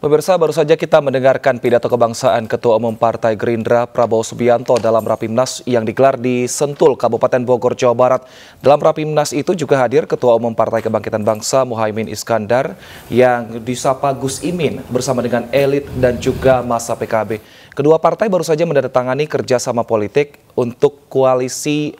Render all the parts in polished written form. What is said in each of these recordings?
Pemirsa, baru saja kita mendengarkan pidato kebangsaan Ketua Umum Partai Gerindra Prabowo Subianto dalam Rapimnas yang digelar di Sentul, Kabupaten Bogor, Jawa Barat. Dalam Rapimnas itu juga hadir Ketua Umum Partai Kebangkitan Bangsa Muhaimin Iskandar yang disapa Gus Imin bersama dengan elit dan juga massa PKB. Kedua partai baru saja menandatangani kerjasama politik untuk koalisi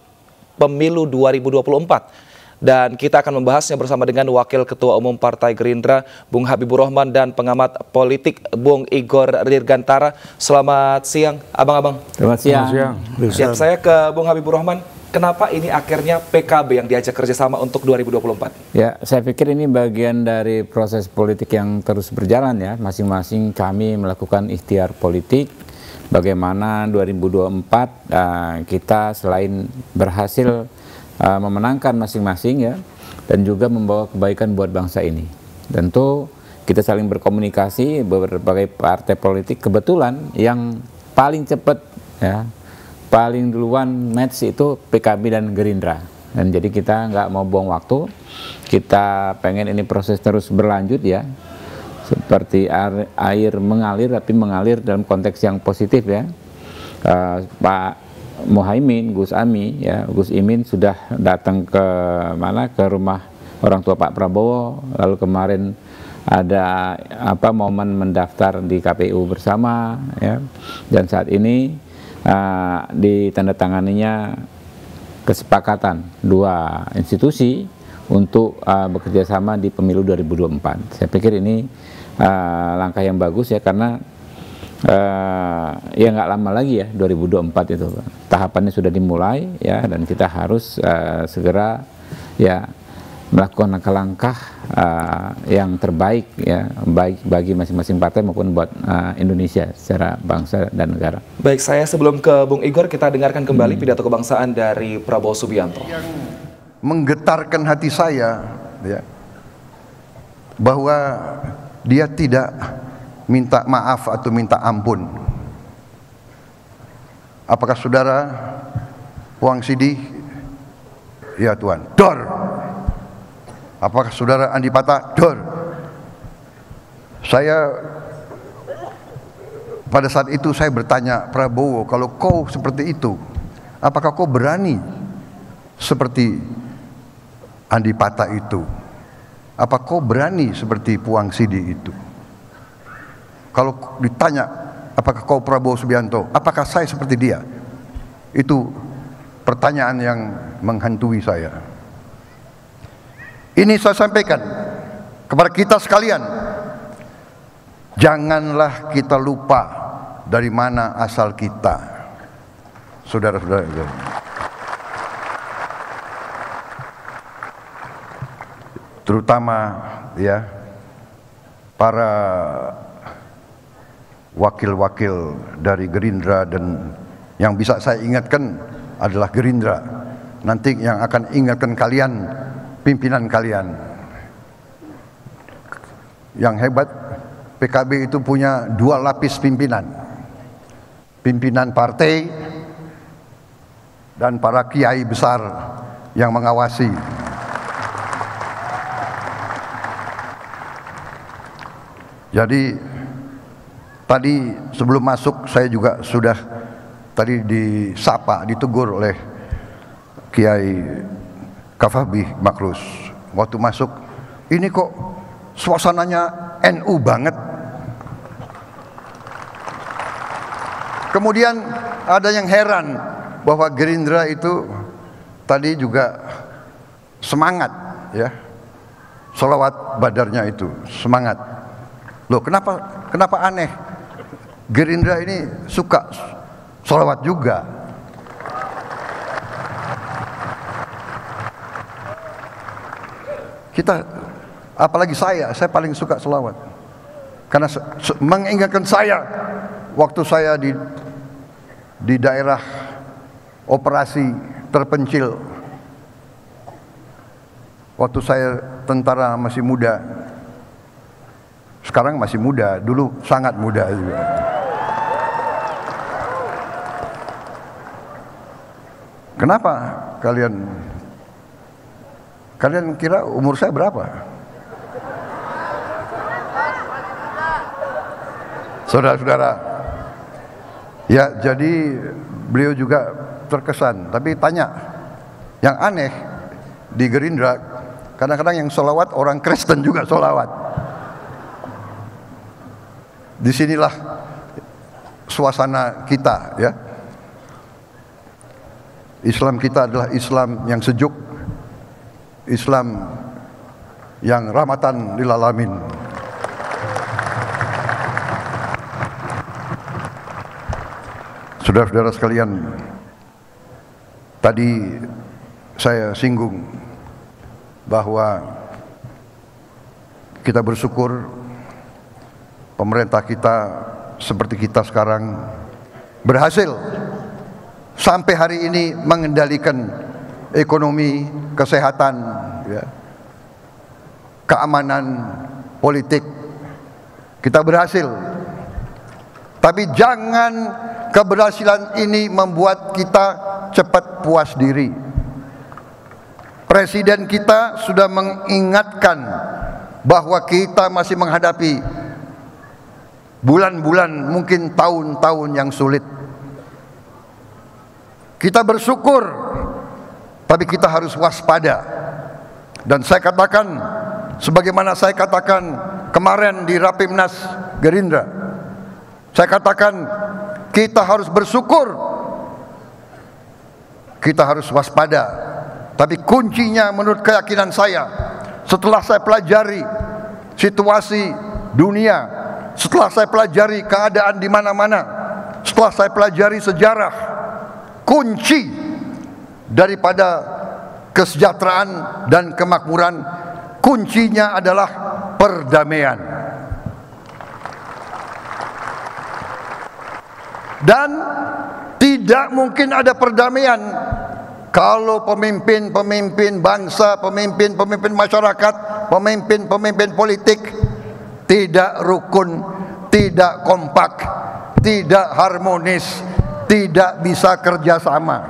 pemilu 2024. Dan kita akan membahasnya bersama dengan Wakil Ketua Umum Partai Gerindra, Bung Habibur Rahman, dan pengamat politik, Bung Igor Dirgantara. Selamat siang, abang-abang. Selamat siang. Siap, saya ke Bung Habibur Rahman. Kenapa ini akhirnya PKB yang diajak kerjasama untuk 2024? Ya, saya pikir ini bagian dari proses politik yang terus berjalan ya. Masing-masing kami melakukan ikhtiar politik. Bagaimana 2024 kita selain berhasil memenangkan masing-masing ya, dan juga membawa kebaikan buat bangsa ini. Tentu kita saling berkomunikasi berbagai partai politik. Kebetulan yang paling cepat ya, paling duluan match itu PKB dan Gerindra. Dan jadi kita nggak mau buang waktu. Kita pengen ini proses terus berlanjut ya, seperti air mengalir, tapi mengalir dalam konteks yang positif ya. Pak Muhaimin, Gus Imin sudah datang ke rumah orang tua Pak Prabowo. Lalu kemarin ada momen mendaftar di KPU bersama ya. Dan saat ini ditandatanganinya kesepakatan dua institusi untuk bekerja sama di pemilu 2024. Saya pikir ini langkah yang bagus ya, karena ya nggak lama lagi ya 2024 itu tahapannya sudah dimulai ya, dan kita harus segera ya melakukan langkah-langkah yang terbaik ya, baik bagi masing-masing partai maupun buat Indonesia secara bangsa dan negara. Baik, saya sebelum ke Bung Igor, kita dengarkan kembali pidato kebangsaan dari Prabowo Subianto. Yang menggetarkan hati saya ya, bahwa dia tidak minta maaf atau minta ampun. Apakah saudara Wang Sidi? Ya Tuhan, dor. Apakah saudara Andi Pata? Dor. Saya pada saat itu saya bertanya, Prabowo, kalau kau seperti itu, apakah kau berani seperti Andi Pata itu? Apa kau berani seperti Puang Sidi itu? Kalau ditanya, apakah kau Prabowo Subianto, apakah saya seperti dia? Itu pertanyaan yang menghantui saya. Ini saya sampaikan kepada kita sekalian. Janganlah kita lupa dari mana asal kita, saudara-saudara. Terutama ya para wakil-wakil dari Gerindra, dan yang bisa saya ingatkan adalah Gerindra. Nanti yang akan ingatkan kalian, pimpinan kalian. Yang hebat, PKB itu punya dua lapis pimpinan. Pimpinan partai dan para kiai besar yang mengawasi. Jadi tadi sebelum masuk saya juga sudah tadi disapa, ditegur oleh Kiai Kafahbi Makrus. Waktu masuk, ini kok suasananya NU banget. Kemudian ada yang heran bahwa Gerindra itu tadi juga semangat ya, sholawat badarnya itu semangat. Loh, kenapa aneh? Gerindra ini suka sholawat juga. Kita, apalagi saya paling suka sholawat. Karena mengingatkan saya waktu saya di daerah operasi terpencil. Waktu saya tentara masih muda. Sekarang masih muda, dulu sangat muda juga. Kenapa kalian kira umur saya berapa? Saudara-saudara, ya jadi beliau juga terkesan. Tapi tanya, yang aneh di Gerindra, kadang-kadang yang sholawat orang Kristen juga sholawat. Disinilah suasana kita, ya. Islam kita adalah Islam yang sejuk, Islam yang rahmatan lil alamin. Saudara-saudara sekalian, tadi saya singgung bahwa kita bersyukur pemerintah kita seperti kita sekarang berhasil sampai hari ini mengendalikan ekonomi, kesehatan, ya, keamanan politik. Kita berhasil. Tapi jangan keberhasilan ini membuat kita cepat puas diri. Presiden kita sudah mengingatkan bahwa kita masih menghadapi bulan-bulan, mungkin tahun-tahun yang sulit. Kita bersyukur, tapi kita harus waspada. Dan saya katakan, sebagaimana saya katakan kemarin di Rapimnas Gerindra, saya katakan kita harus bersyukur, kita harus waspada. Tapi kuncinya menurut keyakinan saya, setelah saya pelajari situasi dunia, setelah saya pelajari keadaan di mana-mana, setelah saya pelajari sejarah, kunci daripada kesejahteraan dan kemakmuran, kuncinya adalah perdamaian. Dan tidak mungkin ada perdamaian kalau pemimpin-pemimpin bangsa, pemimpin-pemimpin masyarakat, pemimpin-pemimpin politik tidak rukun, tidak kompak, tidak harmonis, tidak bisa kerjasama.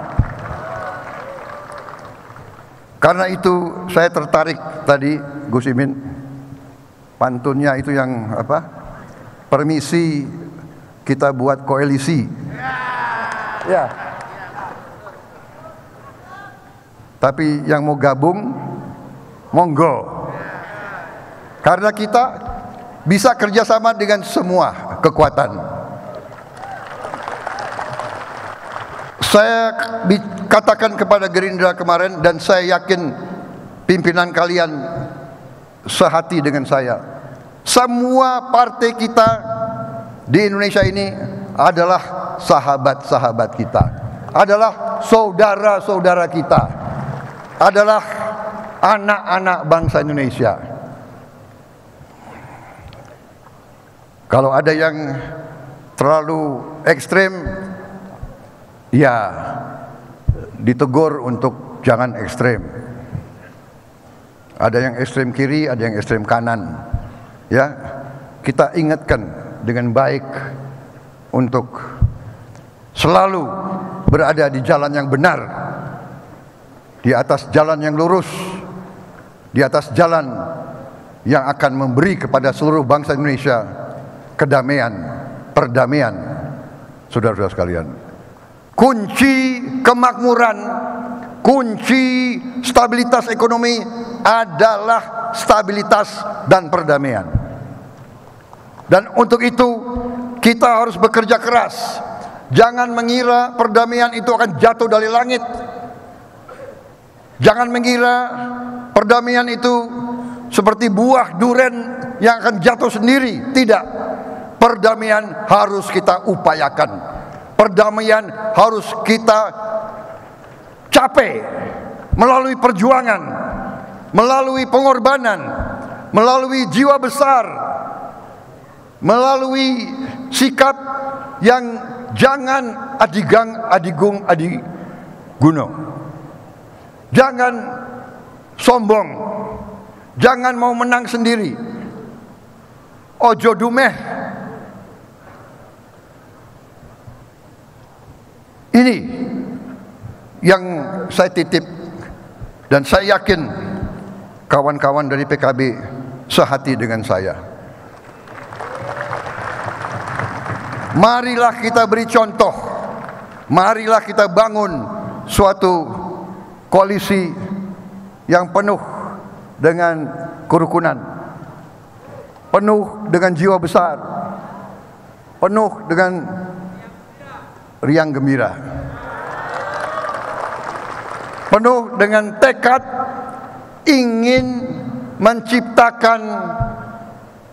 Karena itu saya tertarik tadi, Gus Imin, pantunnya itu yang apa? Permisi kita buat koalisi. Ya. Tapi yang mau gabung, monggo. Karena kita bisa kerjasama dengan semua kekuatan. Saya katakan kepada Gerindra kemarin, dan saya yakin pimpinan kalian sehati dengan saya. Semua partai kita di Indonesia ini adalah sahabat-sahabat kita, adalah saudara-saudara kita, adalah anak-anak bangsa Indonesia. Kalau ada yang terlalu ekstrem, ya ditegur untuk jangan ekstrem. Ada yang ekstrem kiri, ada yang ekstrem kanan. Ya, kita ingatkan dengan baik untuk selalu berada di jalan yang benar, di atas jalan yang lurus, di atas jalan yang akan memberi kepada seluruh bangsa Indonesia kedamaian, perdamaian. Saudara-saudara sekalian, kunci kemakmuran, kunci stabilitas ekonomi adalah stabilitas dan perdamaian. Dan untuk itu kita harus bekerja keras. Jangan mengira perdamaian itu akan jatuh dari langit. Jangan mengira perdamaian itu seperti buah duren yang akan jatuh sendiri. Tidak. Perdamaian harus kita upayakan. Perdamaian harus kita capai melalui perjuangan, melalui pengorbanan, melalui jiwa besar, melalui sikap yang jangan adigang, adigung, adiguno. Jangan sombong, jangan mau menang sendiri. Ojo dumeh. Ini yang saya titip, dan saya yakin kawan-kawan dari PKB sehati dengan saya. Marilah kita beri contoh. Marilah kita bangun suatu koalisi yang penuh dengan kerukunan, penuh dengan jiwa besar, penuh dengan riang gembira, penuh dengan tekad ingin menciptakan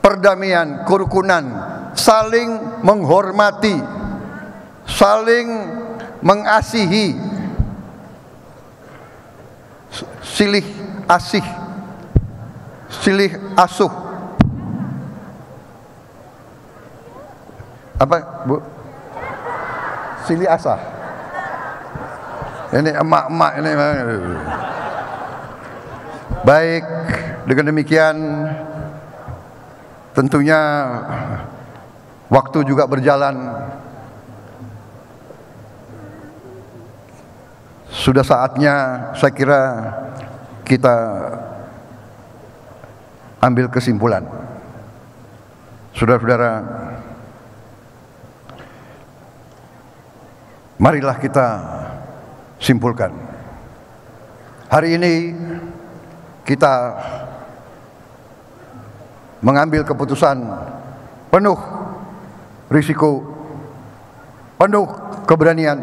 perdamaian, kerukunan, saling menghormati, saling mengasihi, silih asih, silih asuh. Apa, Bu? Silih asah. Ini emak-emak ini. Baik, dengan demikian tentunya waktu juga berjalan. Sudah saatnya saya kira kita ambil kesimpulan. Saudara-saudara, marilah kita simpulkan. Hari ini kita mengambil keputusan penuh risiko, penuh keberanian,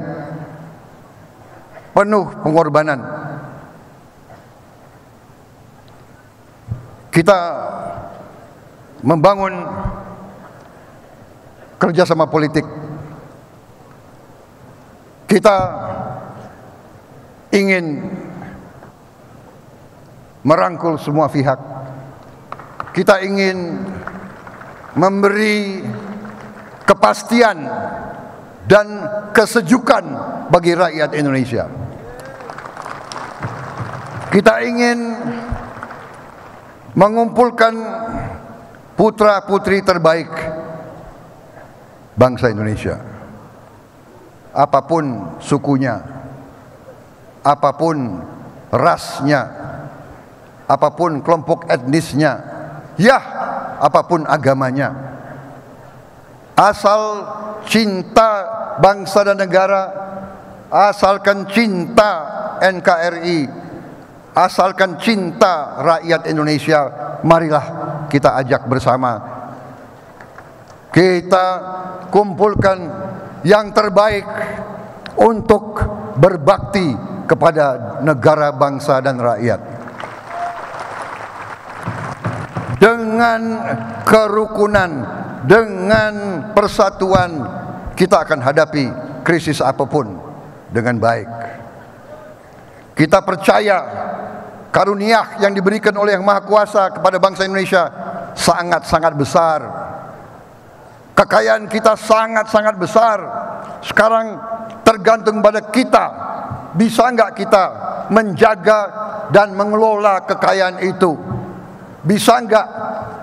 penuh pengorbanan. Kita membangun kerjasama politik. Kita ingin merangkul semua pihak. Kita ingin memberi kepastian dan kesejukan bagi rakyat Indonesia. Kita ingin mengumpulkan putra-putri terbaik bangsa Indonesia. Apapun sukunya, apapun rasnya, apapun kelompok etnisnya, ya apapun agamanya, asal cinta bangsa dan negara, asalkan cinta NKRI, asalkan cinta rakyat Indonesia, marilah kita ajak bersama. Kita kumpulkan yang terbaik untuk berbakti kepada negara, bangsa, dan rakyat. Dengan kerukunan, dengan persatuan, kita akan hadapi krisis apapun dengan baik. Kita percaya karunia yang diberikan oleh Yang Maha Kuasa kepada bangsa Indonesia sangat-sangat besar. Kekayaan kita sangat-sangat besar. Sekarang tergantung pada kita. Bisa enggak kita menjaga dan mengelola kekayaan itu? Bisa enggak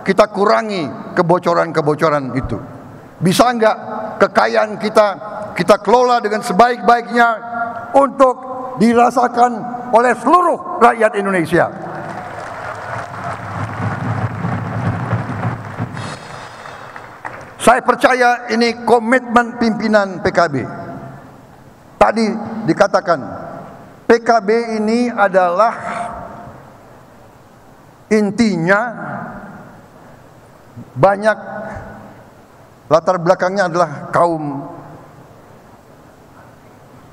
kita kurangi kebocoran-kebocoran itu? Bisa enggak kekayaan kita kelola dengan sebaik-baiknya untuk dirasakan oleh seluruh rakyat Indonesia? Saya percaya ini komitmen pimpinan PKB. Tadi dikatakan PKB ini adalah intinya banyak latar belakangnya adalah kaum,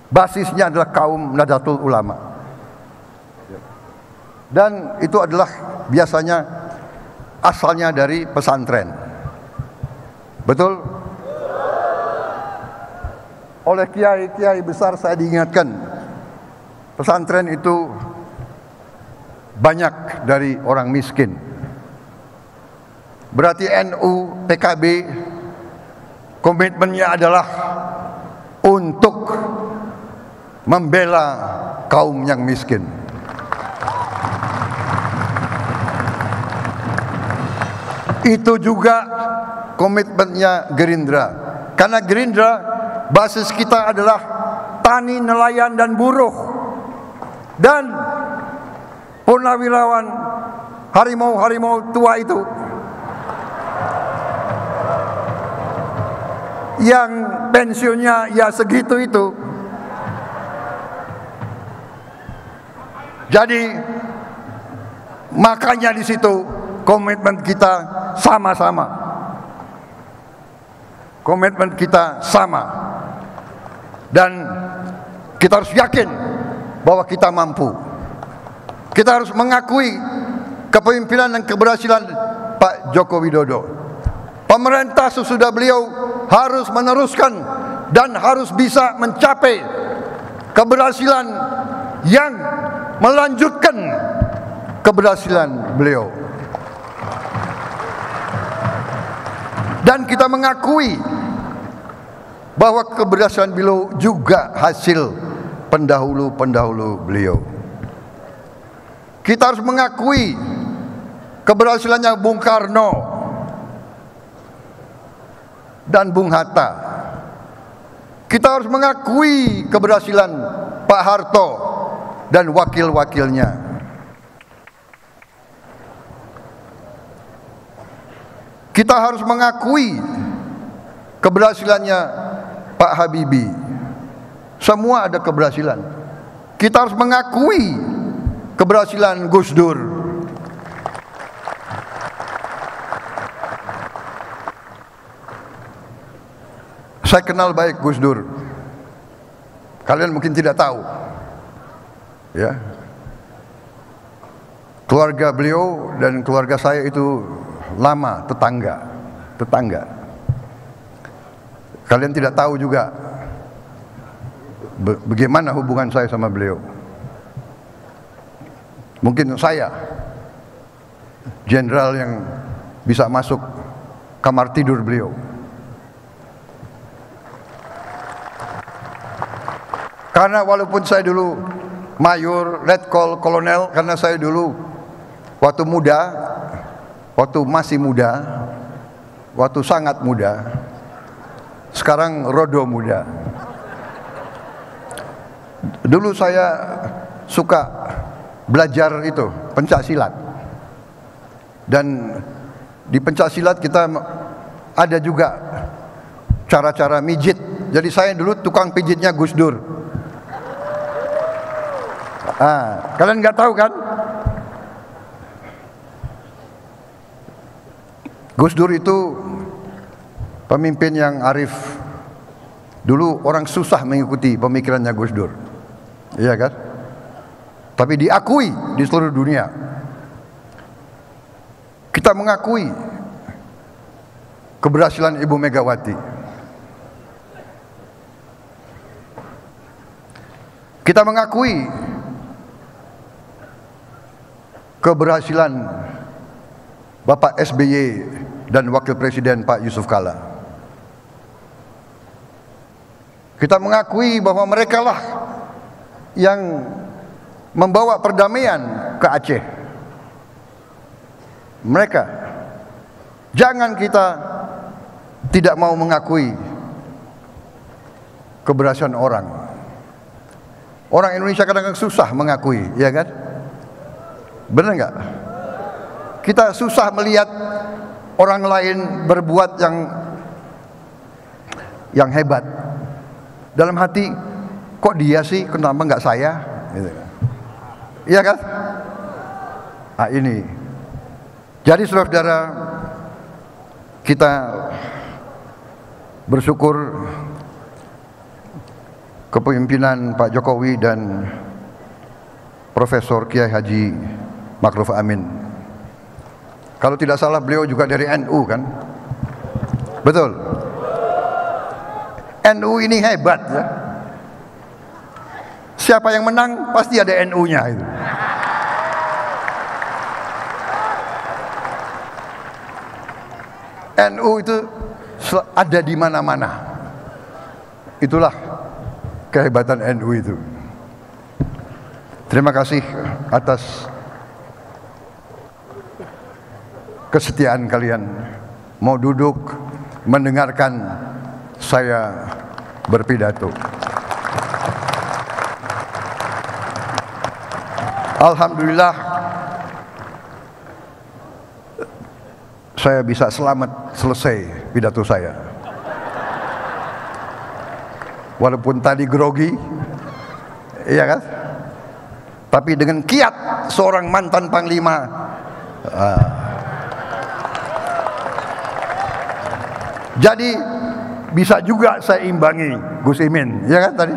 basisnya adalah kaum Nahdlatul Ulama. Dan itu adalah biasanya asalnya dari pesantren. Betul? Oleh kiai-kiai besar saya diingatkan, pesantren itu banyak dari orang miskin. Berarti NU, PKB komitmennya adalah untuk membela kaum yang miskin. Itu juga komitmennya Gerindra. Karena Gerindra basis kita adalah tani, nelayan, dan buruh, dan purnawirawan, harimau-harimau tua itu. yang pensiunnya ya segitu itu. Jadi makanya di situ komitmen kita sama-sama. Komitmen kita sama. Dan kita harus yakin bahwa kita mampu. Kita harus mengakui kepemimpinan dan keberhasilan Pak Joko Widodo. Pemerintah sesudah beliau harus meneruskan dan harus bisa mencapai keberhasilan yang melanjutkan keberhasilan beliau. Dan kita mengakui bahwa keberhasilan beliau juga hasil pendahulu-pendahulu beliau. Kita harus mengakui keberhasilannya Bung Karno dan Bung Hatta. Kita harus mengakui keberhasilan Pak Harto dan wakil-wakilnya. Kita harus mengakui keberhasilannya Pak Habibie. Semua ada keberhasilan. Kita harus mengakui keberhasilan Gus Dur. Saya kenal baik Gus Dur. Kalian mungkin tidak tahu. Ya. Keluarga beliau dan keluarga saya itu lama tetangga. Kalian tidak tahu juga bagaimana hubungan saya sama beliau. Mungkin saya jenderal yang bisa masuk kamar tidur beliau. Karena walaupun saya dulu mayor, letkol, kolonel, karena saya dulu waktu muda, waktu masih muda, waktu sangat muda, sekarang rodo muda. Dulu saya suka belajar itu, pencak silat. Dan di pencak silat kita ada juga cara-cara mijit. Jadi saya dulu tukang pijitnya Gus Dur. Kalian nggak tahu kan? Gus Dur itu pemimpin yang arif. Dulu orang susah mengikuti pemikirannya Gus Dur, iya kan? Tapi diakui di seluruh dunia. Kita mengakui keberhasilan Ibu Megawati. Kita mengakui keberhasilan Bapak SBY dan Wakil Presiden Pak Yusuf Kalla. Kita mengakui bahwa merekalah yang membawa perdamaian ke Aceh. Mereka. Jangan kita tidak mau mengakui keberhasilan orang. Orang Indonesia kadang-kadang susah mengakui, ya kan? Benar nggak? Kita susah melihat orang lain berbuat yang hebat. Dalam hati, kok dia sih, kenapa nggak saya? Gitu. Iya kan? Nah ini. Jadi saudara-saudara, kita bersyukur kepemimpinan Pak Jokowi dan Profesor Kiai Haji Ma'ruf Amin. Kalau tidak salah beliau juga dari NU kan? Betul. NU ini hebat ya. Siapa yang menang pasti ada NU-nya itu. NU itu ada di mana-mana. Itulah kehebatan NU itu. Terima kasih atas kesetiaan kalian mau duduk mendengarkan saya berpidato. Alhamdulillah saya bisa selamat selesai pidato saya. walaupun tadi grogi, iya kan? Tapi dengan kiat seorang mantan panglima, jadi bisa juga saya imbangi Gus Imin, ya kan tadi?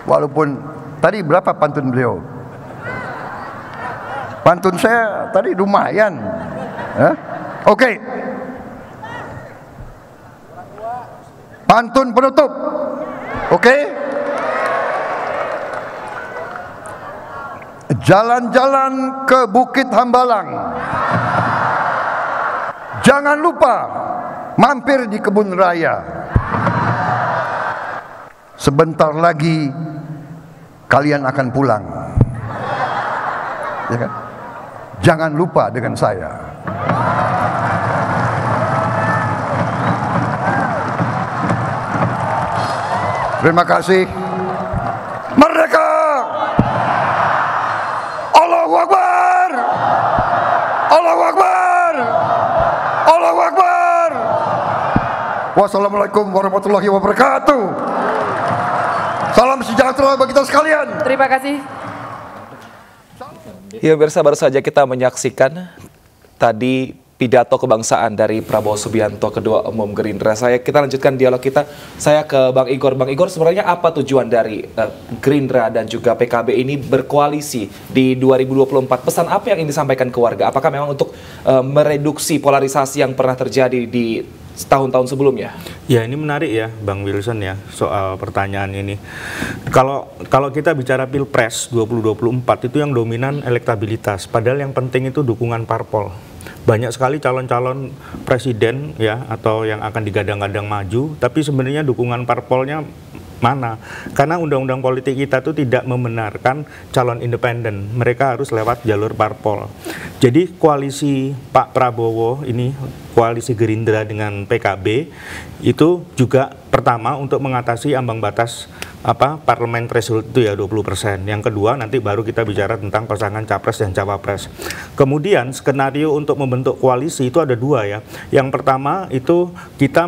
Walaupun tadi berapa pantun beliau? Pantun saya tadi lumayan. Oke. Pantun penutup. Oke. Jalan-jalan ke Bukit Hambalang. Jangan lupa mampir di kebun raya. Sebentar lagi kalian akan pulang. Ya kan? Jangan lupa dengan saya. Terima kasih. Merdeka! Allahu Akbar! Allahu Akbar! Allahu Akbar! Wassalamualaikum warahmatullahi wabarakatuh. Salam sejahtera bagi kita sekalian. Terima kasih. Ya pemirsa, baru saja kita menyaksikan tadi pidato kebangsaan dari Prabowo Subianto, Ketua Umum Gerindra. Kita lanjutkan dialog kita. Saya ke Bang Igor. Bang Igor, sebenarnya apa tujuan dari Gerindra dan juga PKB ini berkoalisi di 2024? Pesan apa yang ingin disampaikan ke warga? Apakah memang untuk mereduksi polarisasi yang pernah terjadi di tahun-tahun sebelumnya? Ya, ini menarik ya Bang Wilson ya soal pertanyaan ini. Kalau kita bicara Pilpres 2024 itu yang dominan elektabilitas, padahal yang penting itu dukungan parpol. Banyak sekali calon-calon presiden ya atau yang akan digadang-gadang maju, tapi sebenarnya dukungan parpolnya mana? Karena undang-undang politik kita tuh tidak membenarkan calon independen, mereka harus lewat jalur parpol. Jadi koalisi Pak Prabowo ini, koalisi Gerindra dengan PKB itu juga pertama untuk mengatasi ambang batas parlemen threshold itu ya 20%. Yang kedua nanti baru kita bicara tentang pasangan capres dan cawapres. Kemudian skenario untuk membentuk koalisi itu ada dua ya. Yang pertama itu kita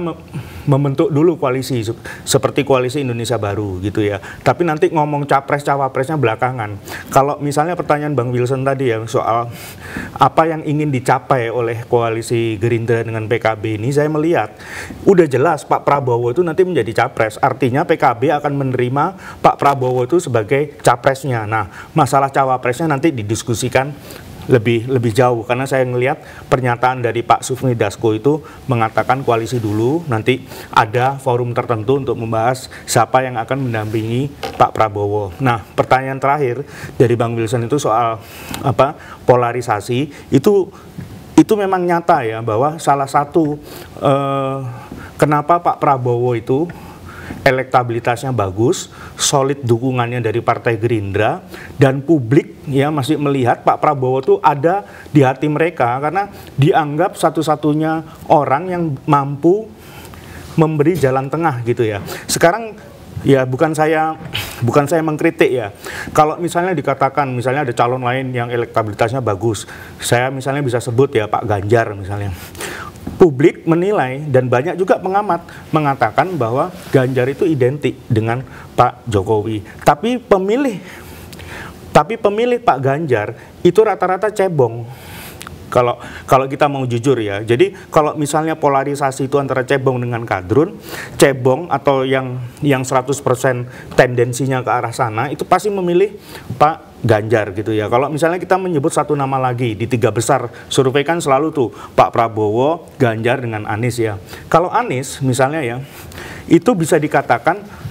membentuk dulu koalisi seperti koalisi Indonesia Baru gitu ya. Tapi nanti ngomong capres cawapresnya belakangan. Kalau misalnya pertanyaan Bang Wilson tadi ya soal apa yang ingin dicapai oleh koalisi Gerindra dengan PKB ini, saya melihat udah jelas Pak Prabowo itu nanti menjadi capres. Artinya PKB akan menerima Pak Prabowo itu sebagai capresnya. Nah, masalah cawapresnya nanti didiskusikan lebih jauh, karena saya ngelihat pernyataan dari Pak Sufmi Dasko itu mengatakan koalisi dulu, nanti ada forum tertentu untuk membahas siapa yang akan mendampingi Pak Prabowo. Nah, pertanyaan terakhir dari Bang Wilson itu soal polarisasi itu memang nyata ya, bahwa salah satu kenapa Pak Prabowo itu elektabilitasnya bagus, solid dukungannya dari Partai Gerindra, dan publik ya masih melihat Pak Prabowo itu ada di hati mereka karena dianggap satu-satunya orang yang mampu memberi jalan tengah gitu ya. Sekarang ya bukan saya mengkritik ya. Kalau misalnya dikatakan misalnya ada calon lain yang elektabilitasnya bagus, saya misalnya bisa sebut ya Pak Ganjar misalnya. Publik menilai dan banyak juga pengamat mengatakan bahwa Ganjar itu identik dengan Pak Jokowi. Tapi pemilih Pak Ganjar itu rata-rata cebong. Kalau kita mau jujur ya, jadi kalau misalnya polarisasi itu antara cebong dengan kadrun, cebong atau yang 100% tendensinya ke arah sana, itu pasti memilih Pak Ganjar gitu ya. Kalau misalnya kita menyebut satu nama lagi di 3 besar survei kan selalu tuh Pak Prabowo, Ganjar dengan Anies ya. Kalau Anies misalnya ya, itu bisa dikatakan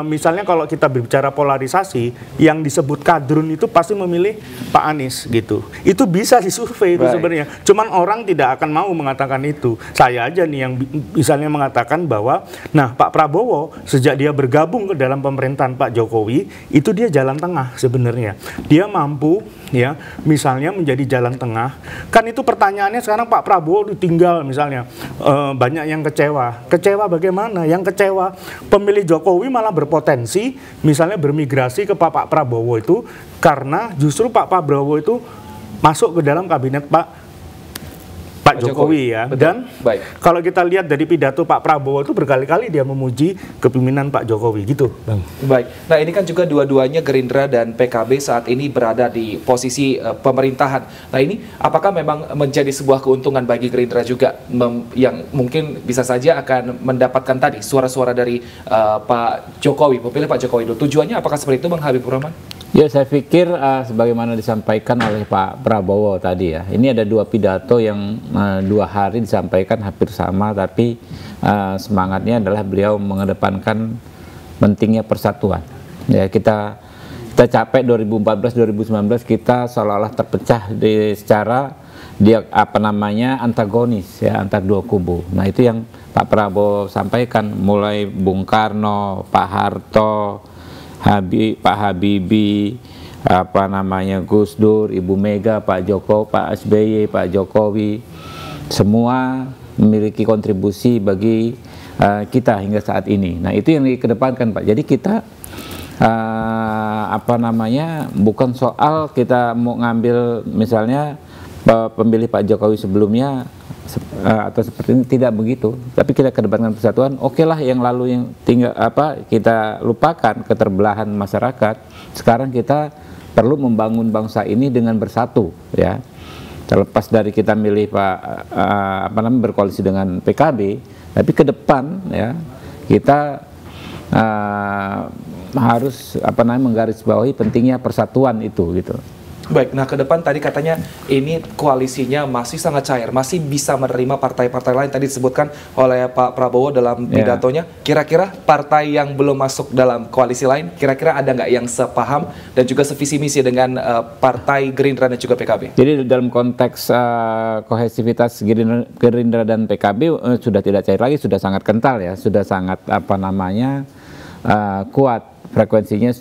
misalnya kalau kita berbicara polarisasi, yang disebut kadrun itu pasti memilih Pak Anies gitu. Itu bisa disurvei itu sebenarnya. Cuman orang tidak akan mau mengatakan itu. Saya aja nih yang misalnya mengatakan bahwa, nah Pak Prabowo sejak dia bergabung ke dalam pemerintahan Pak Jokowi, itu dia jalan tengah sebenarnya. Dia mampu ya misalnya menjadi jalan tengah. Kan itu pertanyaannya sekarang Pak Prabowo ditinggal misalnya. Banyak yang kecewa. Kecewa bagaimana? Yang kecewa pemilih Jokowi malah berpotensi misalnya bermigrasi ke Pak Prabowo itu karena justru Pak Prabowo itu masuk ke dalam kabinet Pak Pak Jokowi ya. Betul. Dan Baik. kalau kita lihat dari pidato Pak Prabowo itu berkali-kali dia memuji kepemimpinan Pak Jokowi gitu, Bang. Baik. Nah, ini kan juga dua-duanya Gerindra dan PKB saat ini berada di posisi pemerintahan. Nah, ini apakah memang menjadi sebuah keuntungan bagi Gerindra juga yang mungkin bisa saja akan mendapatkan tadi suara-suara dari Pak Jokowi, memilih Pak Jokowi dulu. Tujuannya apakah seperti itu, Bang Habibur Rahman? Ya, saya pikir sebagaimana disampaikan oleh Pak Prabowo tadi ya, ini ada dua pidato yang 2 hari disampaikan hampir sama, tapi semangatnya adalah beliau mengedepankan pentingnya persatuan. Ya, kita capek 2014-2019 kita seolah-olah terpecah secara antagonis ya, antar dua kubu. Nah, itu yang Pak Prabowo sampaikan, mulai Bung Karno, Pak Harto, Pak Habibie, Gus Dur, Ibu Mega, Pak Jokowi, Pak SBY, Pak Jokowi, semua memiliki kontribusi bagi kita hingga saat ini. Nah, itu yang dikedepankan, Pak. Jadi kita bukan soal kita mau ngambil misalnya pemilih Pak Jokowi sebelumnya atau seperti ini, tidak begitu, tapi kita kedepankan persatuan. Oke lah, yang lalu yang tinggal kita lupakan keterbelahan masyarakat. Sekarang kita perlu membangun bangsa ini dengan bersatu ya. Terlepas dari kita milih berkoalisi dengan PKB, tapi ke depan ya kita harus menggarisbawahi pentingnya persatuan itu gitu. Baik, nah ke depan tadi katanya ini koalisinya masih sangat cair, masih bisa menerima partai-partai lain. Tadi disebutkan oleh Pak Prabowo dalam pidatonya. Kira-kira partai yang belum masuk dalam koalisi lain, kira-kira ada nggak yang sepaham dan juga sevisi misi dengan partai Gerindra dan juga PKB? Jadi dalam konteks kohesivitas Gerindra dan PKB sudah tidak cair lagi, sudah sangat kental ya, sudah sangat kuat. Frekuensinya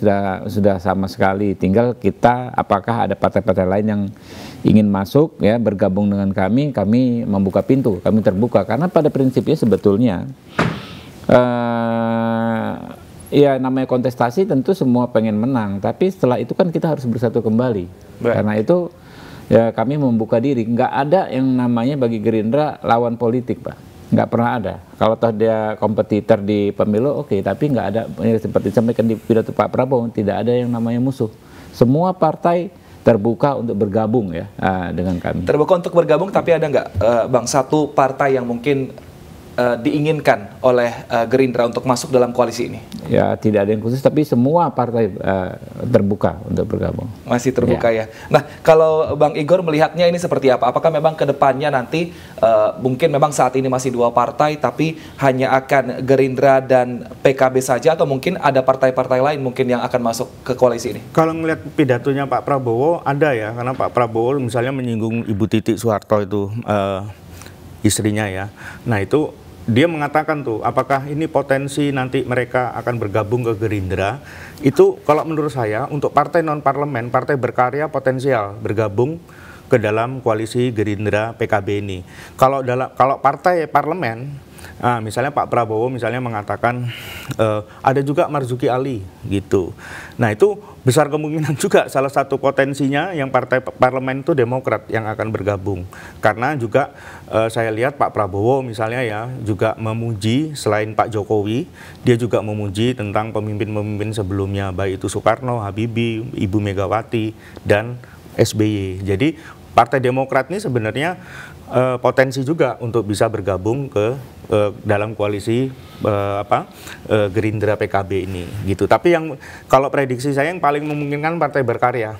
sudah sama sekali. Tinggal kita apakah ada partai-partai lain yang ingin masuk ya, bergabung dengan kami membuka pintu, kami terbuka, karena pada prinsipnya sebetulnya ya namanya kontestasi tentu semua pengen menang, tapi setelah itu kan kita harus bersatu kembali. Karena itu ya kami membuka diri, nggak ada yang namanya bagi Gerindra lawan politik, Pak. Nggak pernah ada. Kalau toh dia kompetitor di pemilu, oke, tapi nggak ada, seperti disampaikan di pidato Pak Prabowo, tidak ada yang namanya musuh. Semua partai terbuka untuk bergabung ya dengan kami. Terbuka untuk bergabung, tapi ada nggak Bang satu partai yang mungkin diinginkan oleh Gerindra untuk masuk dalam koalisi ini? Ya, tidak ada yang khusus, tapi semua partai terbuka untuk bergabung. Masih terbuka ya. Nah, kalau Bang Igor melihatnya ini seperti apa? Apakah memang ke depannya nanti mungkin memang saat ini masih 2 partai, tapi hanya akan Gerindra dan PKB saja, atau mungkin ada partai-partai lain mungkin yang akan masuk ke koalisi ini? Kalau ngelihat pidatonya Pak Prabowo ada ya, karena Pak Prabowo misalnya menyinggung Ibu Titi Soeharto itu istrinya ya. Nah, itu dia mengatakan tuh, apakah ini potensi nanti mereka akan bergabung ke Gerindra? Itu kalau menurut saya untuk partai non-parlemen, partai berkarya potensial bergabung ke dalam koalisi Gerindra PKB ini. Kalau partai parlemen, misalnya Pak Prabowo misalnya mengatakan ada juga Marzuki Ali gitu. Nah, itu besar kemungkinan juga salah satu potensinya yang partai parlemen itu Demokrat yang akan bergabung. Karena juga saya lihat Pak Prabowo misalnya ya juga memuji, selain Pak Jokowi, dia juga memuji tentang pemimpin-pemimpin sebelumnya, baik itu Soekarno, Habibie, Ibu Megawati, dan SBY. Jadi Partai Demokrat ini sebenarnya potensi juga untuk bisa bergabung ke dalam koalisi Gerindra PKB ini gitu. Tapi yang kalau prediksi saya yang paling memungkinkan Partai Berkarya.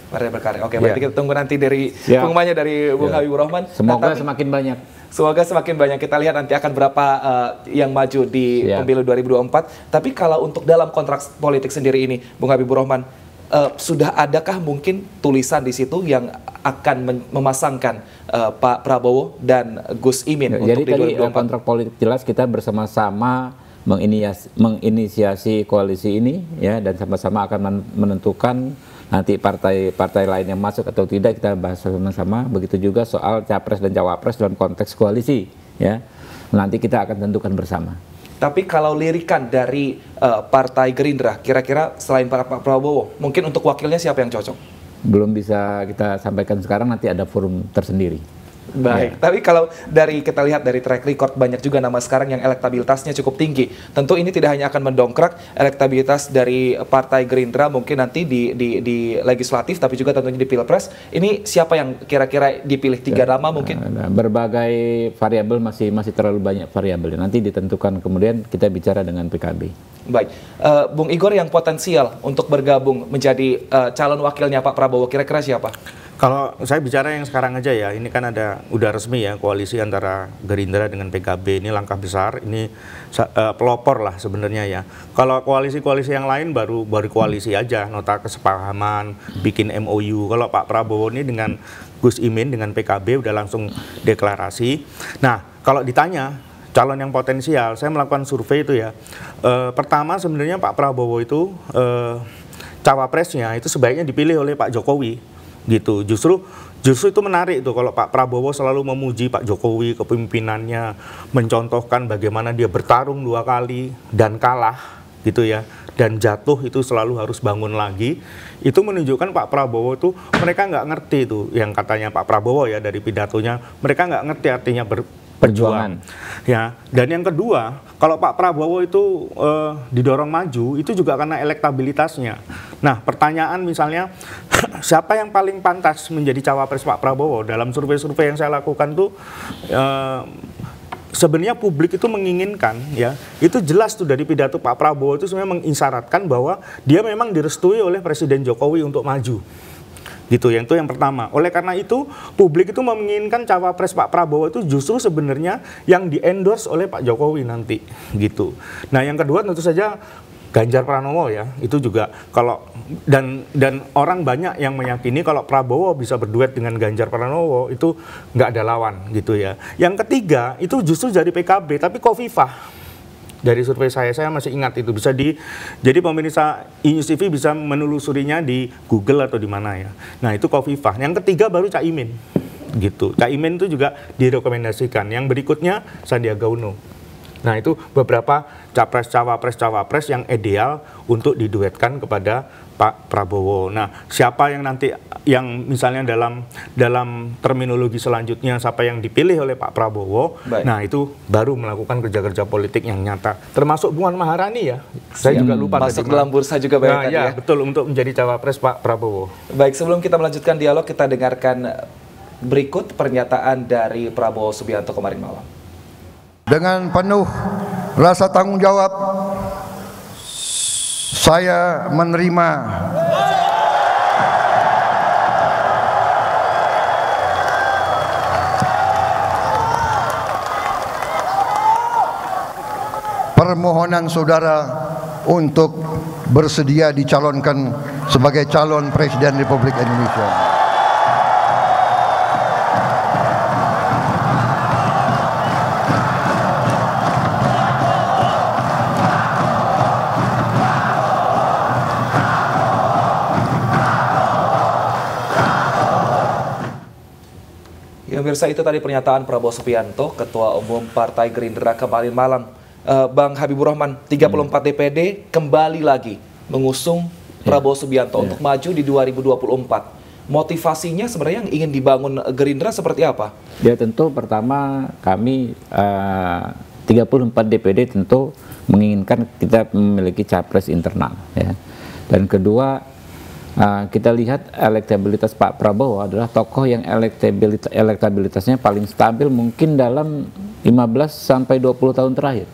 Partai Berkarya. Oke, berarti kita tunggu nanti dari pengumumannya dari Bung Habibur Rahman. Semoga semakin banyak. Semoga semakin banyak. Kita lihat nanti akan berapa yang maju di pemilu 2024. Tapi kalau untuk dalam kontrak politik sendiri ini, Bung Habibur Rahman, sudah adakah mungkin tulisan di situ yang akan memasangkan Pak Prabowo dan Gus Imin untuk di 2024? Jadi tadi kontrak politik jelas kita bersama-sama menginisiasi koalisi ini ya, dan sama-sama akan menentukan nanti partai-partai lain yang masuk atau tidak kita bahas sama-sama. Begitu juga soal capres dan cawapres dalam konteks koalisi ya. Nanti kita akan tentukan bersama. Tapi kalau lirikan dari Partai Gerindra, kira-kira selain Pak Prabowo, mungkin untuk wakilnya siapa yang cocok? Belum bisa kita sampaikan sekarang, nanti ada forum tersendiri. Baik, tapi kalau kita lihat dari track record, banyak juga nama sekarang yang elektabilitasnya cukup tinggi. Tentu ini tidak hanya akan mendongkrak elektabilitas dari Partai Gerindra mungkin nanti di legislatif, tapi juga tentunya di Pilpres. Ini siapa yang kira-kira dipilih? 3 nama mungkin? Berbagai variabel, masih terlalu banyak variabel. Nanti ditentukan, kemudian kita bicara dengan PKB. Baik, Bung Igor, yang potensial untuk bergabung menjadi calon wakilnya Pak Prabowo, kira-kira siapa? Kalau saya bicara yang sekarang aja ya, ini kan udah resmi ya koalisi antara Gerindra dengan PKB, ini langkah besar, ini pelopor lah sebenarnya ya. Kalau koalisi-koalisi yang lain baru koalisi aja, nota kesepahaman, bikin MOU. Kalau Pak Prabowo ini dengan Gus Imin dengan PKB udah langsung deklarasi. Nah, kalau ditanya calon yang potensial, saya melakukan survei itu ya. Pertama sebenarnya Pak Prabowo itu cawapresnya itu sebaiknya dipilih oleh Pak Jokowi. Gitu, justru itu menarik tuh kalau Pak Prabowo selalu memuji Pak Jokowi, kepemimpinannya, mencontohkan bagaimana dia bertarung 2 kali dan kalah gitu ya, dan jatuh itu selalu harus bangun lagi. Itu menunjukkan Pak Prabowo tuh mereka nggak ngerti tuh yang katanya Pak Prabowo ya dari pidatonya, mereka nggak ngerti artinya perjuangan ya. Dan yang kedua, kalau Pak Prabowo itu didorong maju itu juga karena elektabilitasnya. Nah, pertanyaan misalnya siapa yang paling pantas menjadi cawapres Pak Prabowo? Dalam survei-survei yang saya lakukan tuh sebenarnya publik itu menginginkan ya, itu jelas tuh dari pidato Pak Prabowo itu sebenarnya mengisyaratkan bahwa dia memang direstui oleh Presiden Jokowi untuk maju. Gitu, yang itu yang pertama. Oleh karena itu, publik itu menginginkan cawapres Pak Prabowo itu justru sebenarnya yang di-endorse oleh Pak Jokowi nanti, gitu. Nah, yang kedua tentu saja Ganjar Pranowo ya, itu juga kalau dan orang banyak yang meyakini kalau Prabowo bisa berduet dengan Ganjar Pranowo itu nggak ada lawan, gitu ya. Yang ketiga itu justru dari PKB, tapi Khofifah. Dari survei saya masih ingat itu bisa jadi pemirsa iNews TV bisa menelusurinya di Google atau di mana ya. Nah, itu Khofifah. Yang ketiga baru Caimin, gitu. Caimin itu juga direkomendasikan. Yang berikutnya Sandiaga Uno. Nah, itu beberapa cawapres yang ideal untuk diduetkan kepada Pak Prabowo. Nah, siapa yang nanti yang misalnya dalam terminologi selanjutnya siapa yang dipilih oleh Pak Prabowo, baik. Nah itu baru melakukan kerja-kerja politik yang nyata. Termasuk Puan Maharani ya. Saya juga lupa masuk dalam bursa juga banyak ya. Betul, untuk menjadi cawapres Pak Prabowo. Baik, sebelum kita melanjutkan dialog, kita dengarkan berikut pernyataan dari Prabowo Subianto kemarin malam. Dengan penuh rasa tanggung jawab, saya menerima permohonan saudara untuk bersedia dicalonkan sebagai calon Presiden Republik Indonesia. Ya, pemirsa, itu tadi pernyataan Prabowo Subianto, Ketua Umum Partai Gerindra kemarin malam. Bang Habibur Rahman, 34 DPD kembali lagi mengusung Prabowo Subianto untuk maju di 2024. Motivasinya sebenarnya yang ingin dibangun Gerindra seperti apa? Ya, tentu pertama kami 34 DPD tentu menginginkan kita memiliki capres internal ya. Dan kedua, kita lihat elektabilitas Pak Prabowo adalah tokoh yang elektabilitasnya paling stabil mungkin dalam 15 sampai 20 tahun terakhir.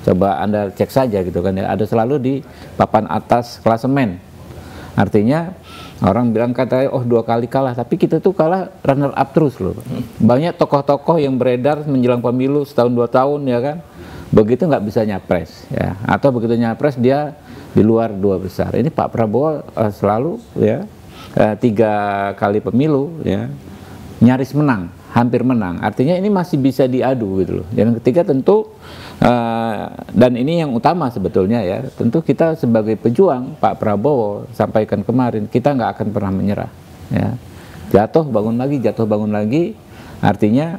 Coba Anda cek saja gitu kan ya, ada selalu di papan atas klasemen. Artinya orang bilang katanya 2 kali kalah, tapi kita tuh kalah runner up terus loh. Banyak tokoh-tokoh yang beredar menjelang pemilu setahun 2 tahun ya kan, begitu nggak bisa nyapres ya, atau begitu nyapres dia di luar 2 besar. Ini Pak Prabowo selalu ya 3 kali pemilu ya nyaris menang, hampir menang. Artinya ini masih bisa diadu gitu loh. Yang ketiga tentu dan ini yang utama sebetulnya ya, tentu kita sebagai pejuang Pak Prabowo sampaikan kemarin, kita nggak akan pernah menyerah ya. Jatuh bangun lagi, artinya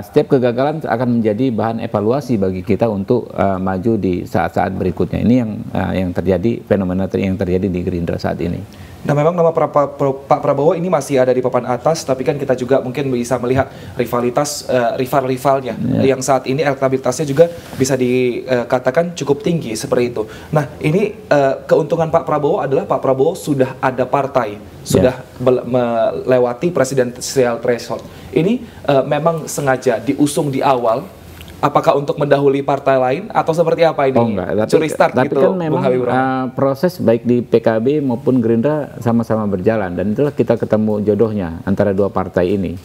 setiap kegagalan akan menjadi bahan evaluasi bagi kita untuk maju di saat-saat berikutnya. Ini yang terjadi, fenomena yang terjadi di Gerindra saat ini. Nah, memang nama Pak Prabowo ini masih ada di papan atas, tapi kan kita juga mungkin bisa melihat rivalitas rival-rivalnya yang saat ini elektabilitasnya juga bisa dikatakan cukup tinggi seperti itu. Nah, ini keuntungan Pak Prabowo adalah Pak Prabowo sudah ada partai, sudah melewati presidensial threshold. Ini memang sengaja diusung di awal. Apakah untuk mendahului partai lain atau seperti apa ini? Oh enggak, curi start tapi gitu, kan memang proses baik di PKB maupun Gerindra sama-sama berjalan, dan itulah kita ketemu jodohnya antara dua partai ini.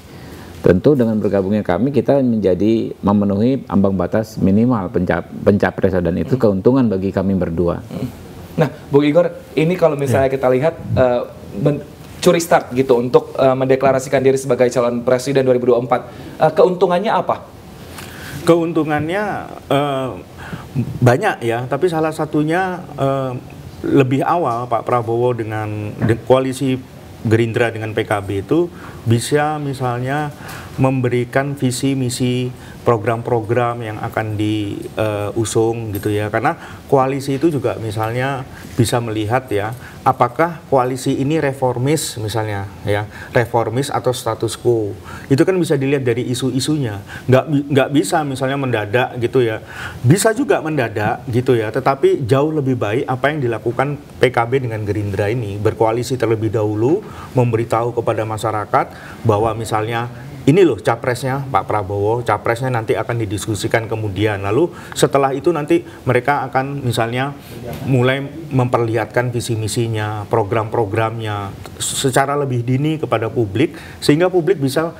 Tentu dengan bergabungnya kami, kita menjadi memenuhi ambang batas minimal pencapresan, dan itu keuntungan bagi kami berdua. Nah, Bung Igor, ini kalau misalnya kita lihat curi start gitu untuk mendeklarasikan diri sebagai calon presiden 2024, keuntungannya apa? Keuntungannya banyak ya, tapi salah satunya lebih awal Pak Prabowo dengan koalisi Gerindra dengan PKB itu bisa misalnya memberikan visi misi program-program yang akan diusung gitu ya, karena koalisi itu juga misalnya bisa melihat ya, apakah koalisi ini reformis misalnya ya, reformis atau status quo, itu kan bisa dilihat dari isu-isunya. Nggak bisa misalnya mendadak gitu ya, bisa juga mendadak gitu ya, tetapi jauh lebih baik apa yang dilakukan PKB dengan Gerindra ini, berkoalisi terlebih dahulu, memberitahu kepada masyarakat bahwa misalnya ini loh capresnya Pak Prabowo, capresnya nanti akan didiskusikan kemudian. Lalu setelah itu nanti mereka akan misalnya mulai memperlihatkan visi misinya, program-programnya secara lebih dini kepada publik, sehingga publik bisa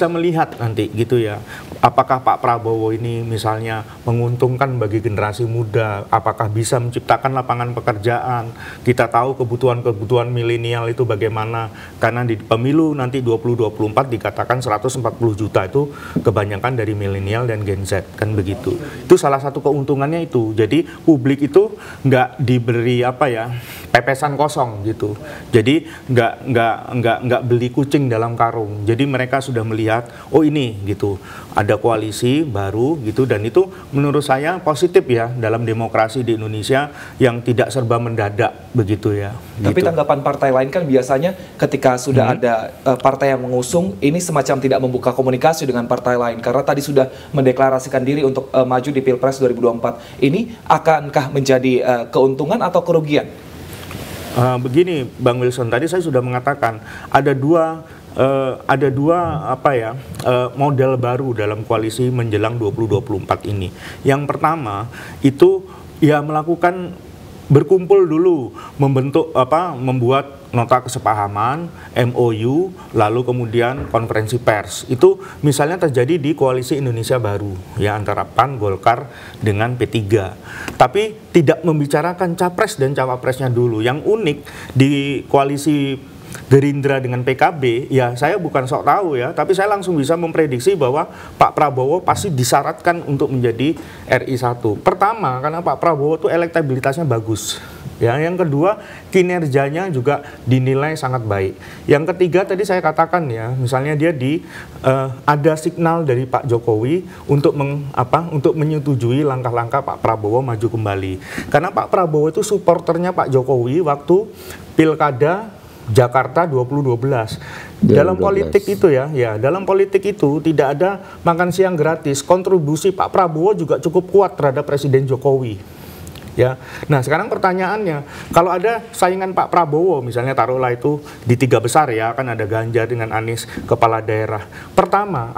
melihat nanti gitu ya, apakah Pak Prabowo ini misalnya menguntungkan bagi generasi muda, apakah bisa menciptakan lapangan pekerjaan. Kita tahu kebutuhan milenial itu bagaimana, karena di pemilu nanti 2024 dikatakan 140 juta itu kebanyakan dari milenial dan Gen Z, kan begitu. Itu salah satu keuntungannya itu. Jadi publik itu nggak diberi apa ya, pepesan kosong gitu. Jadi nggak beli kucing dalam karung. Jadi mereka sudah melihat, oh ini gitu, ada koalisi baru gitu, dan itu menurut saya positif ya dalam demokrasi di Indonesia yang tidak serba mendadak begitu ya. Tapi gitu. tanggapan partai lain kan biasanya ketika sudah ada partai yang mengusung, ini semacam tidak membuka komunikasi dengan partai lain karena tadi sudah mendeklarasikan diri untuk maju di Pilpres 2024. Ini akankah menjadi keuntungan atau kerugian? Begini Bang Wilson, tadi saya sudah mengatakan ada dua model baru dalam koalisi menjelang 2024 ini. Yang pertama itu ya melakukan berkumpul dulu, membuat nota kesepahaman, MOU, lalu kemudian konferensi pers. Itu misalnya terjadi di Koalisi Indonesia Baru ya, antara PAN, Golkar dengan P3. Tapi tidak membicarakan capres dan cawapresnya dulu. Yang unik di koalisi Gerindra dengan PKB, ya saya bukan sok tahu ya, tapi saya langsung bisa memprediksi bahwa Pak Prabowo pasti disyaratkan untuk menjadi RI1. Pertama, karena Pak Prabowo itu elektabilitasnya bagus. Ya, yang kedua, kinerjanya juga dinilai sangat baik. Yang ketiga tadi saya katakan ya, misalnya dia ada signal dari Pak Jokowi untuk menyetujui langkah-langkah Pak Prabowo maju kembali. Karena Pak Prabowo itu supporternya Pak Jokowi waktu Pilkada Jakarta 2012. Dalam politik itu dalam politik itu tidak ada makan siang gratis. Kontribusi Pak Prabowo juga cukup kuat terhadap Presiden Jokowi. Ya. Nah, sekarang pertanyaannya, kalau ada saingan Pak Prabowo, misalnya taruhlah itu di 3 besar ya, kan ada Ganjar dengan Anies kepala daerah. Pertama,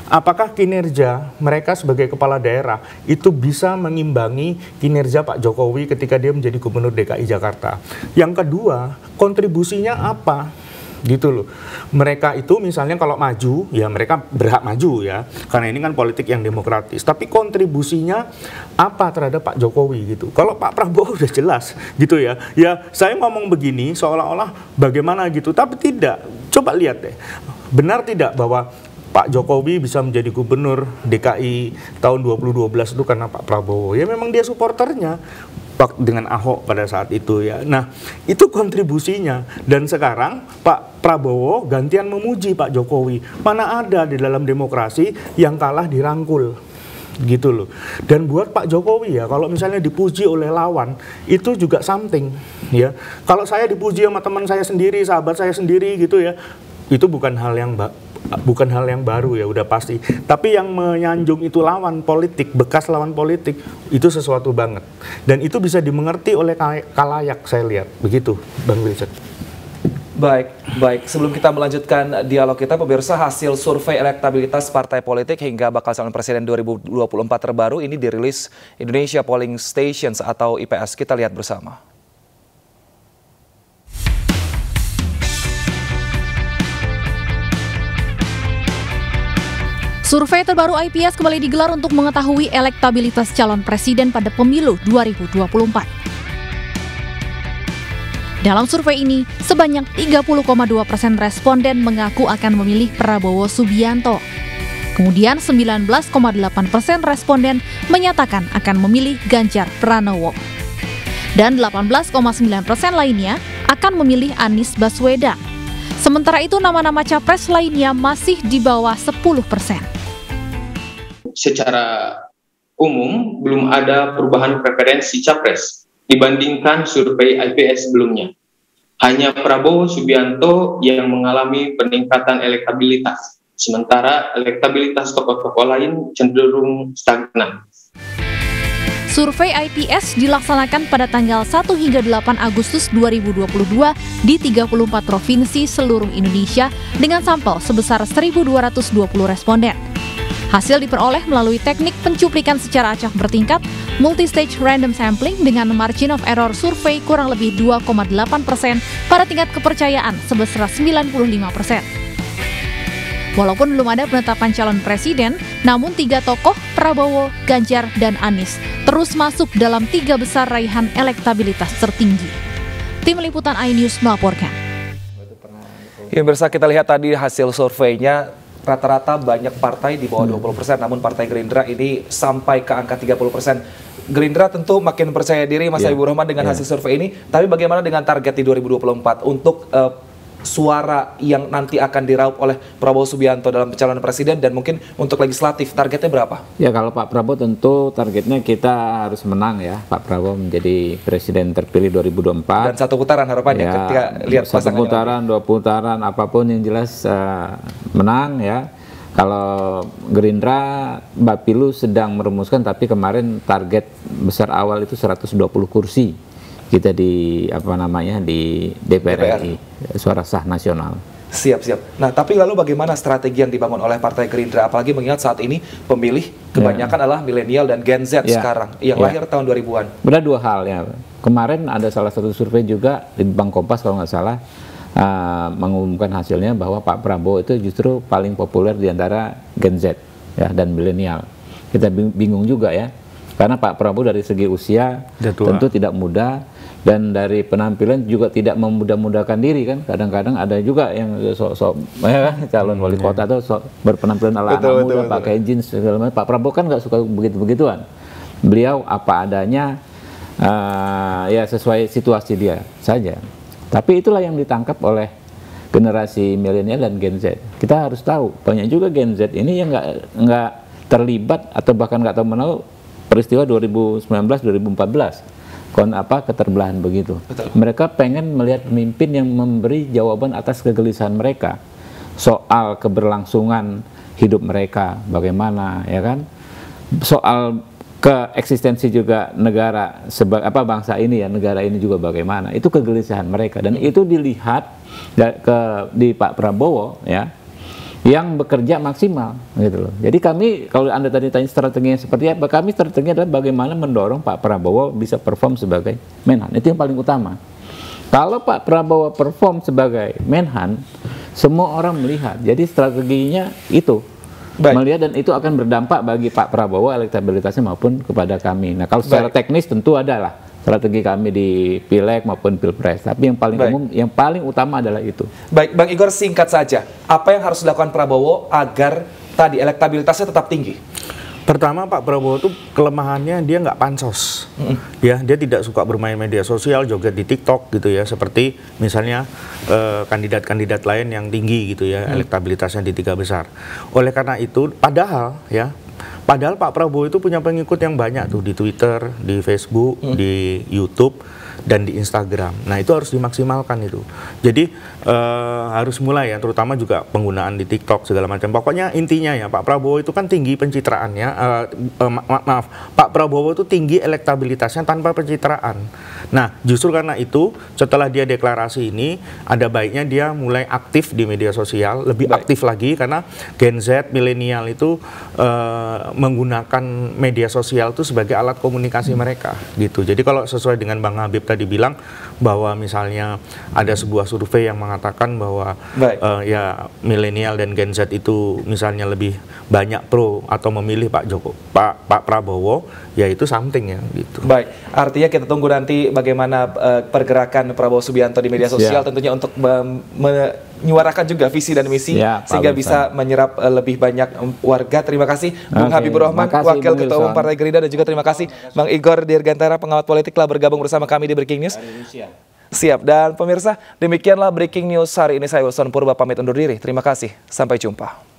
apakah kinerja mereka sebagai kepala daerah itu bisa mengimbangi kinerja Pak Jokowi ketika dia menjadi gubernur DKI Jakarta? Yang kedua, kontribusinya apa? Gitu loh. Mereka itu misalnya kalau maju, ya mereka berhak maju ya, karena ini kan politik yang demokratis. Tapi kontribusinya apa terhadap Pak Jokowi gitu? Kalau Pak Prabowo udah jelas gitu ya. Ya saya ngomong begini seolah-olah bagaimana gitu, tapi tidak. Coba lihat deh, benar tidak bahwa Pak Jokowi bisa menjadi gubernur DKI tahun 2012 itu karena Pak Prabowo? Ya memang dia supporternya dengan Ahok pada saat itu ya. Nah, itu kontribusinya. Dan sekarang Pak Prabowo gantian memuji Pak Jokowi. Mana ada di dalam demokrasi yang kalah dirangkul. gitu loh. Dan buat Pak Jokowi ya, kalau misalnya dipuji oleh lawan itu juga something ya. Kalau saya dipuji sama teman saya sendiri, sahabat saya sendiri gitu ya, itu bukan hal yang baru ya, udah pasti. Tapi yang menyanjung itu lawan politik, bekas lawan politik, itu sesuatu banget. Dan itu bisa dimengerti oleh kalayak, saya lihat begitu, Bang Wilson. Baik. Sebelum kita melanjutkan dialog kita, pemirsa, hasil survei elektabilitas partai politik hingga bakal calon presiden 2024 terbaru ini dirilis Indonesia Polling Stations atau IPS. Kita lihat bersama. Survei terbaru IPS kembali digelar untuk mengetahui elektabilitas calon presiden pada pemilu 2024. Dalam survei ini, sebanyak 30,2% responden mengaku akan memilih Prabowo Subianto. Kemudian 19,8% responden menyatakan akan memilih Ganjar Pranowo. Dan 18,9% lainnya akan memilih Anies Baswedan. Sementara itu nama-nama capres lainnya masih di bawah 10%. Secara umum belum ada perubahan preferensi capres dibandingkan survei IPS sebelumnya. Hanya Prabowo Subianto yang mengalami peningkatan elektabilitas, sementara elektabilitas tokoh-tokoh lain cenderung stagnan. Survei IPS dilaksanakan pada tanggal 1 hingga 8 Agustus 2022 di 34 provinsi seluruh Indonesia dengan sampel sebesar 1.220 responden. Hasil diperoleh melalui teknik pencuplikan secara acak bertingkat, multi-stage random sampling dengan margin of error survei kurang lebih 2,8% pada tingkat kepercayaan sebesar 95%. Walaupun belum ada penetapan calon presiden, namun 3 tokoh, Prabowo, Ganjar, dan Anies, terus masuk dalam 3 besar raihan elektabilitas tertinggi. Tim Liputan iNews melaporkan. Ya, pemirsa, kita lihat tadi hasil surveinya. Rata-rata banyak partai di bawah 20%, namun Partai Gerindra ini sampai ke angka 30%. Gerindra tentu makin percaya diri, Mas Habibur Rahman, dengan hasil survei ini. Tapi bagaimana dengan target di 2024 untuk suara yang nanti akan diraup oleh Prabowo Subianto dalam pencalonan presiden dan mungkin untuk legislatif, targetnya berapa? Ya, kalau Pak Prabowo tentu targetnya kita harus menang ya, Pak Prabowo menjadi presiden terpilih 2024. Dan 1 putaran harapannya ya, ketika lihat 1 putaran, 2 putaran, apapun yang jelas menang ya. Kalau Gerindra, Bapilu sedang merumuskan, tapi kemarin target besar awal itu 120 kursi kita di di DPR RI, suara sah nasional. Siap. Nah, tapi lalu bagaimana strategi yang dibangun oleh Partai Gerindra, apalagi mengingat saat ini pemilih kebanyakan adalah milenial dan Gen Z sekarang yang lahir tahun 2000-an. Benar, 2 hal ya. Kemarin ada salah satu survei juga di Bank Kompas kalau nggak salah mengumumkan hasilnya bahwa Pak Prabowo itu justru paling populer di antara Gen Z ya, dan milenial. Kita bingung juga ya. Karena Pak Prabowo dari segi usia tentu tidak muda, dan dari penampilan juga tidak memudah-mudahkan diri kan. Kadang-kadang ada juga yang sok-sok calon wali kota atau berpenampilan ala anak muda, pakai jeans segala macam. Pak Prabowo kan nggak suka begitu-begituan. Beliau apa adanya, ya sesuai situasi dia saja. Tapi itulah yang ditangkap oleh generasi milenial dan Gen Z. Kita harus tahu banyak juga Gen Z ini yang nggak terlibat atau bahkan nggak tahu menahu peristiwa 2019-2014. Keterbelahan begitu. Betul. Mereka pengen melihat pemimpin yang memberi jawaban atas kegelisahan mereka soal keberlangsungan hidup mereka bagaimana, ya kan? Soal keeksistensi juga negara bangsa ini ya, negara ini juga bagaimana. Itu kegelisahan mereka, dan itu dilihat di Pak Prabowo ya, yang bekerja maksimal gitu loh. Jadi kami, kalau Anda tadi tanya strateginya seperti apa, kami strateginya adalah bagaimana mendorong Pak Prabowo bisa perform sebagai Menhan. Itu yang paling utama. Kalau Pak Prabowo perform sebagai Menhan, semua orang melihat. Jadi strateginya itu melihat, dan itu akan berdampak bagi Pak Prabowo elektabilitasnya maupun kepada kami. Nah, kalau secara teknis tentu adalah strategi kami di Pileg maupun Pilpres. Tapi yang paling umum, yang paling utama adalah itu. Baik, Bang Igor, singkat saja. Apa yang harus dilakukan Prabowo agar tadi elektabilitasnya tetap tinggi? Pertama, Pak Prabowo itu kelemahannya dia nggak pansos. Ya, dia tidak suka bermain media sosial, joget di TikTok gitu ya, seperti misalnya kandidat-kandidat lain yang tinggi gitu ya, elektabilitasnya di 3 besar. Oleh karena itu, padahal ya, Padahal Pak Prabowo itu punya pengikut yang banyak tuh di Twitter, di Facebook, di YouTube, dan di Instagram. Nah, itu harus dimaksimalkan itu. Jadi harus mulai ya, terutama juga penggunaan di TikTok segala macam. Pokoknya intinya ya, Pak Prabowo itu kan tinggi pencitraannya, Pak Prabowo itu tinggi elektabilitasnya tanpa pencitraan. Nah, justru karena itu setelah dia deklarasi ini, ada baiknya dia mulai aktif di media sosial, lebih aktif lagi, karena Gen Z, milenial itu menggunakan media sosial itu sebagai alat komunikasi mereka gitu. Jadi kalau sesuai dengan Bang Habib tadi bilang bahwa misalnya ada sebuah survei yang mengatakan bahwa ya milenial dan Gen Z itu misalnya lebih banyak pro atau memilih Pak Prabowo, ya itu something ya gitu. Baik, artinya kita tunggu nanti bagaimana pergerakan Prabowo Subianto di media sosial, tentunya untuk menyuarakan juga visi dan misi sehingga bisa menyerap lebih banyak warga. Terima kasih Bung Habibur Rahman, Wakil Ketua Umum Partai Gerindra, dan juga terima kasih Bang Igor Dirgantara, pengamat politik, telah bergabung bersama kami di Breaking News. Siap, dan pemirsa, demikianlah Breaking News hari ini. Saya Wilson Purba pamit undur diri. Terima kasih, sampai jumpa.